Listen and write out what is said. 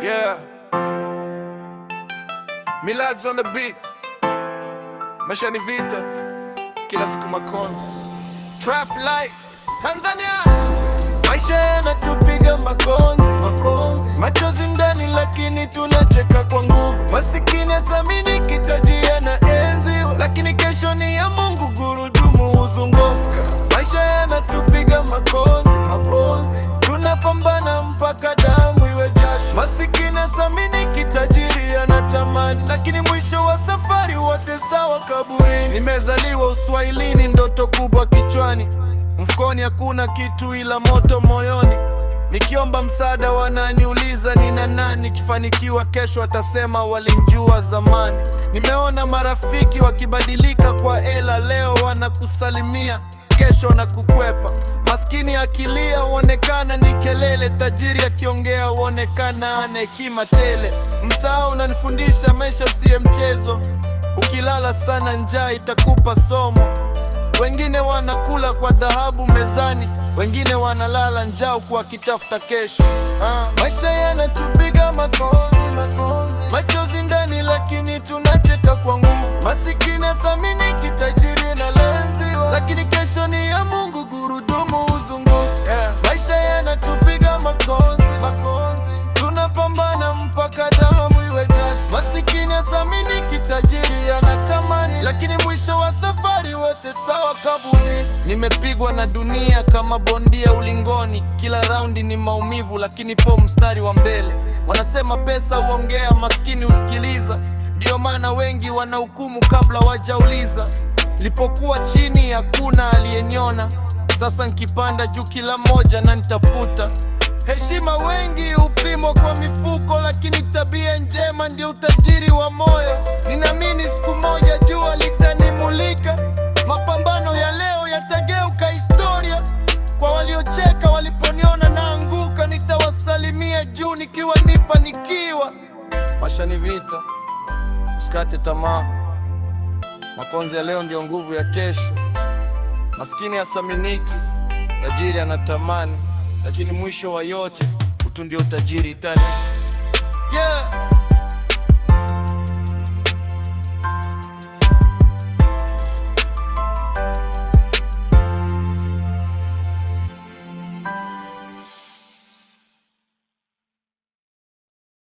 Yeah, Milad's on the beat. Maisha ni vita, kila siku makono. Trap life, Tanzania. Maisha yanatupiga makonzi, machozi ndani lakini tunacheka kwa nguvu. Masikini asamini kitajia na enzi, lakini kesho ni ya Mungu, gurudumu huzunguka. Maisha yanatupiga makonzi, tunapambana mpaka damu iwe jasho. Masikini asamini kitajiri anatamani, lakini mwisho wa safari wote sawa kaburini. Nimezaliwa Uswahilini, ndoto kubwa kichwani, mfukoni hakuna kitu ila moto moyoni. Nikiomba msaada wananiuliza nina nani, kifanikiwa kesho atasema walimjua zamani. Nimeona marafiki wakibadilika kwa hela, leo wanakusalimia, kesho na kukwepa. Maskini akilia huonekana ni kelele, tajiri akiongea huonekana ana hekima tele. Mtaa unanifundisha maisha siye mchezo, ukilala sana njaa itakupa somo. Wengine wanakula kwa dhahabu mezani, wengine wanalala njaa kwa kitafuta kesho. Maisha yanatupiga makonzi, machozi ndani lakini tunacheka kwa nguvu. Masikini asamini kitajiri na lenzi, lakini kesho ni ya Mungu, gurudumu huzunguka. Maisha yanatupiga makonzi, tunapambana mpaka damu iwe jasho. Masikini asamini kitajiri anatamani, lakini mwisho wa safari wote sawa kaburi. Nimepigwa na dunia kama bondia ulingoni, kila raundi ni maumivu lakini po mstari wa mbele. Wanasema pesa huongea, maskini usikiliza, ndio maana wengi wanahukumu kabla wajauliza. Lipokuwa chini hakuna aliyeniona, sasa nikipanda juu kila mmoja na nitafuta. Heshima wengi upimwa kwa mifuko, lakini tabia njema ndio utajiri wa moyo. Ninaamini siku moja jua litanimulika, mapambano ya leo yatageuka historia. Kwa waliocheka waliponiona naanguka, nitawasalimia juu nikiwa nifanikiwa. Maisha ni vita, usikate tamaa. Makonzi ya leo ndio nguvu ya kesho. Maskini hasaminiki, tajiri anatamani, lakini mwisho wa yote utu ndio tajiri tani.